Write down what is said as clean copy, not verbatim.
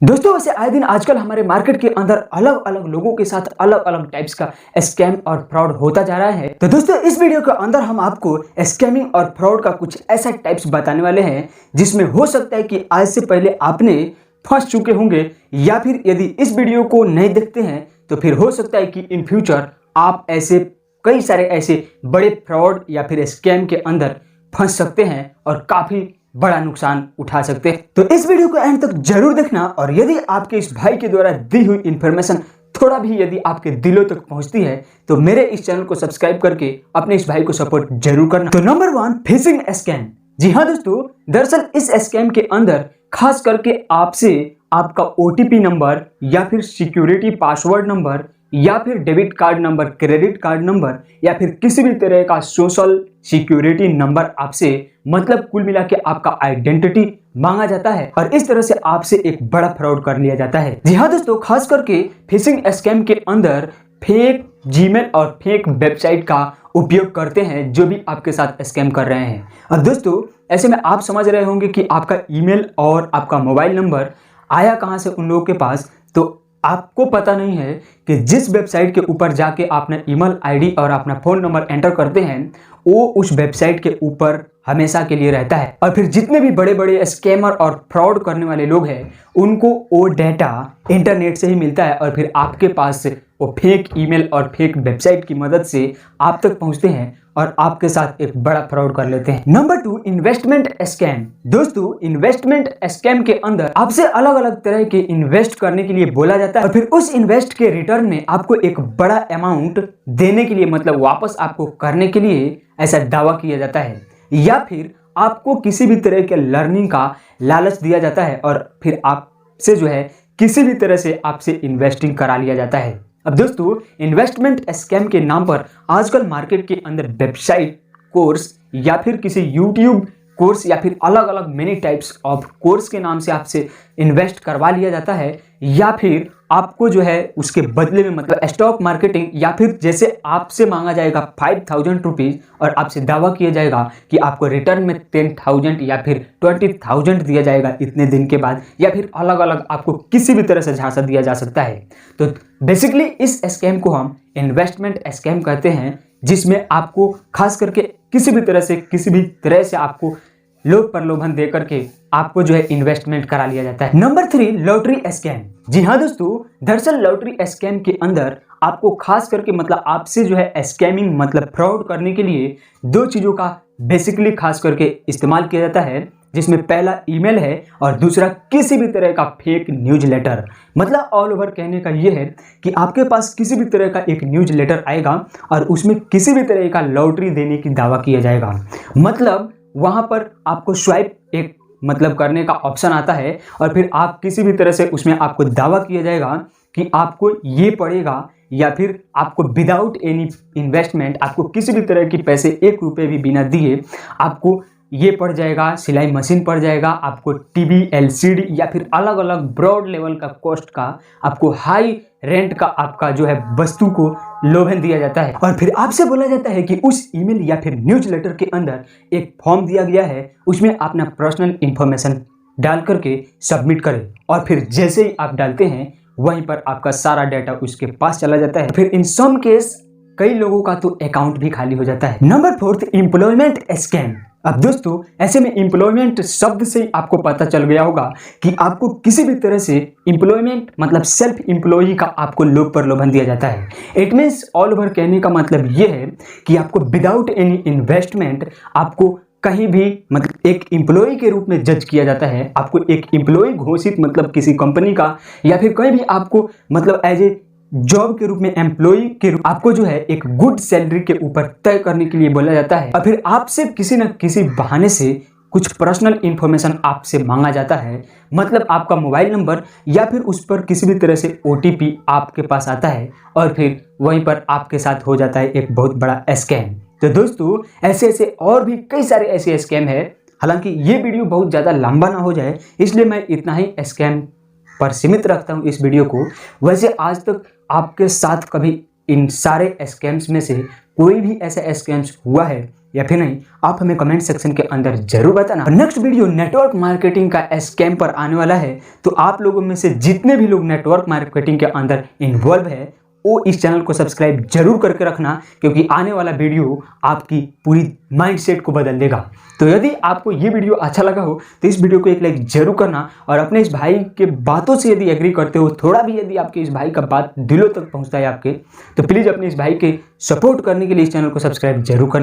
दोस्तों वैसे आए दिन आजकल हमारे मार्केट के अंदर अलग अलग लोगों के साथ अलग अलग टाइप्स का स्कैम और फ्रॉड होता जा रहा है। तो दोस्तों इस वीडियो के अंदर हम आपको स्कैमिंग और फ्रॉड का कुछ ऐसा टाइप्स बताने वाले हैं जिसमें हो सकता है कि आज से पहले आपने फंस चुके होंगे, या फिर यदि इस वीडियो को नहीं देखते हैं तो फिर हो सकता है कि इन फ्यूचर आप ऐसे कई सारे ऐसे बड़े फ्रॉड या फिर स्कैम के अंदर फंस सकते हैं और काफी बड़ा नुकसान उठा सकते हैं। तो इस वीडियो को एंड तक जरूर देखना, और यदि आपके इस भाई के द्वारा दी हुई इंफॉर्मेशन थोड़ा भी यदि आपके दिलों तक पहुंचती है तो मेरे इस चैनल को सब्सक्राइब करके अपने इस भाई को सपोर्ट जरूर करना। तो नंबर 1, फिशिंग स्कैम। जी हाँ दोस्तों, दरअसल इस स्कैम के अंदर खास करके आपसे आपका ओटीपी नंबर या फिर सिक्योरिटी पासवर्ड नंबर या फिर debit card number, credit card number या फिर किसी भी तरह का सोशल सिक्योरिटी नंबर आपसे, मतलब कुल मिला के आपका आइडेंटिटी मांगा जाता है और इस तरह से आपसे एक बड़ा फ्रॉड कर लिया जाता है। जी हाँ दोस्तों, खास करके फिशिंग स्कैम के अंदर फेक जीमेल और फेक वेबसाइट का उपयोग करते हैं जो भी आपके साथ स्कैम कर रहे हैं। और दोस्तों ऐसे में आप समझ रहे होंगे कि आपका ईमेल और आपका मोबाइल नंबर आया कहां से उन लोगों के पास। तो आपको पता नहीं है कि जिस वेबसाइट के ऊपर जाके आपने ईमेल आईडी और अपना फ़ोन नंबर एंटर करते हैं वो उस वेबसाइट के ऊपर हमेशा के लिए रहता है। और फिर जितने भी बड़े बड़े स्कैमर और फ्रॉड करने वाले लोग हैं उनको वो डाटा इंटरनेट से ही मिलता है और फिर आपके पास वो फेक ईमेल और फेक वेबसाइट की मदद से आप तक पहुंचते हैं और आपके साथ एक बड़ा फ्रॉड कर लेते हैं। Number 2, investment scam. दोस्तों इन्वेस्टमेंट स्कैम के अंदर आपसे अलग अलग तरह के इन्वेस्ट करने के लिए बोला जाता है और फिर उस इन्वेस्ट के रिटर्न में आपको एक बड़ा अमाउंट देने के लिए, मतलब वापस आपको करने के लिए ऐसा दावा किया जाता है, या फिर आपको किसी भी तरह के लर्निंग का लालच दिया जाता है और फिर आपसे जो है किसी भी तरह से आपसे इन्वेस्टिंग करा लिया जाता है। अब दोस्तों इन्वेस्टमेंट स्कैम के नाम पर आजकल मार्केट के अंदर वेबसाइट कोर्स या फिर किसी यूट्यूब कोर्स या फिर अलग अलग मेनी टाइप्स ऑफ कोर्स के नाम से आपसे इन्वेस्ट करवा लिया जाता है, या फिर आपको जो है उसके बदले में मतलब स्टॉक मार्केटिंग, या फिर जैसे आपसे मांगा जाएगा 5000 रुपीज़ और आपसे दावा किया जाएगा कि आपको रिटर्न में 10,000 या फिर 20,000 दिया जाएगा इतने दिन के बाद, या फिर अलग अलग आपको किसी भी तरह से झांसा दिया जा सकता है। तो बेसिकली इस स्कैम को हम इन्वेस्टमेंट स्कैम कहते हैं, जिसमें आपको खास करके किसी भी तरह से आपको लोभ प्रलोभन दे करके आपको जो है इन्वेस्टमेंट करा लिया जाता है। Number 3, lottery scam. जी हाँ दोस्तों, दरअसल लॉटरी स्कैम के अंदर आपको खास करके मतलब आपसे जो है स्कैमिंग मतलब फ्रॉड करने के लिए दो चीज़ों का बेसिकली खास करके इस्तेमाल किया जाता है, जिसमें पहला ईमेल है और दूसरा किसी भी तरह का फेक न्यूज लेटर। मतलब ऑल ओवर कहने का ये है कि आपके पास किसी भी तरह का एक न्यूज लेटर आएगा और उसमें किसी भी तरह का लॉटरी देने की दावा किया जाएगा। मतलब वहां पर आपको स्वाइप एक मतलब करने का ऑप्शन आता है और फिर आप किसी भी तरह से उसमें आपको दावा किया जाएगा कि आपको ये पड़ेगा, या फिर आपको विदाउट एनी इन्वेस्टमेंट आपको किसी भी तरह की पैसे 1 रुपये भी बिना दिए आपको ये पड़ जाएगा, सिलाई मशीन पड़ जाएगा, आपको टीवी एलसीडी या फिर अलग अलग ब्रॉड लेवल का कॉस्ट का आपको हाई रेंट का आपका जो है वस्तु को लोभन दिया जाता है। और फिर आपसे बोला जाता है कि उस ईमेल या फिर न्यूज लेटर के अंदर एक फॉर्म दिया गया है, उसमें अपना पर्सनल इंफॉर्मेशन डाल करके सबमिट करें और फिर जैसे ही आप डालते हैं वहीं पर आपका सारा डाटा उसके पास चला जाता है। फिर इन सम केस कई लोगों का तो अकाउंट भी खाली हो जाता है। Number 4, employment scam. अब दोस्तों ऐसे में एम्प्लॉयमेंट शब्द से आपको पता चल गया होगा कि आपको किसी भी तरह से एम्प्लॉयमेंट मतलब सेल्फ एम्प्लॉय का आपको लोभ प्रलोभन दिया जाता है। इट मीन्स ऑल ओवर कहने का मतलब ये है कि आपको विदाउट एनी इन्वेस्टमेंट आपको कहीं भी मतलब एक एम्प्लॉय के रूप में जज किया जाता है। आपको एक एम्प्लॉय घोषित मतलब किसी कंपनी का या फिर कहीं भी आपको मतलब एज ए जॉब के रूप में एम्प्लॉय के रूप आपको जो है एक गुड सैलरी के ऊपर तय करने के लिए बोला जाता है और फिर आपसे किसी न किसी बहाने से कुछ पर्सनल इंफॉर्मेशन आपसे मांगा जाता है। मतलब आपका मोबाइल नंबर या फिर उस पर किसी भी तरह से ओटीपी आपके पास आता है और फिर वहीं पर आपके साथ हो जाता है एक बहुत बड़ा स्कैम। तो दोस्तों ऐसे और भी कई सारे ऐसे स्कैम है। हालांकि ये वीडियो बहुत ज़्यादा लंबा ना हो जाए इसलिए मैं इतना ही स्कैम पर सीमित रखता हूँ इस वीडियो को। वैसे आज तक आपके साथ कभी इन सारे स्कैम्स में से कोई भी ऐसा स्कैम्स हुआ है या फिर नहीं, आप हमें कमेंट सेक्शन के अंदर जरूर बताना। नेक्स्ट वीडियो नेटवर्क मार्केटिंग का स्कैम पर आने वाला है, तो आप लोगों में से जितने भी लोग नेटवर्क मार्केटिंग के अंदर इन्वॉल्व है वो इस चैनल को सब्सक्राइब जरूर करके रखना, क्योंकि आने वाला वीडियो आपकी पूरी माइंडसेट को बदल देगा। तो यदि आपको ये वीडियो अच्छा लगा हो तो इस वीडियो को एक लाइक जरूर करना, और अपने इस भाई के बातों से यदि एग्री करते हो, थोड़ा भी यदि आपके इस भाई का बात दिलों तक पहुंचता है आपके, तो प्लीज़ अपने इस भाई के सपोर्ट करने के लिए इस चैनल को सब्सक्राइब जरूर करना।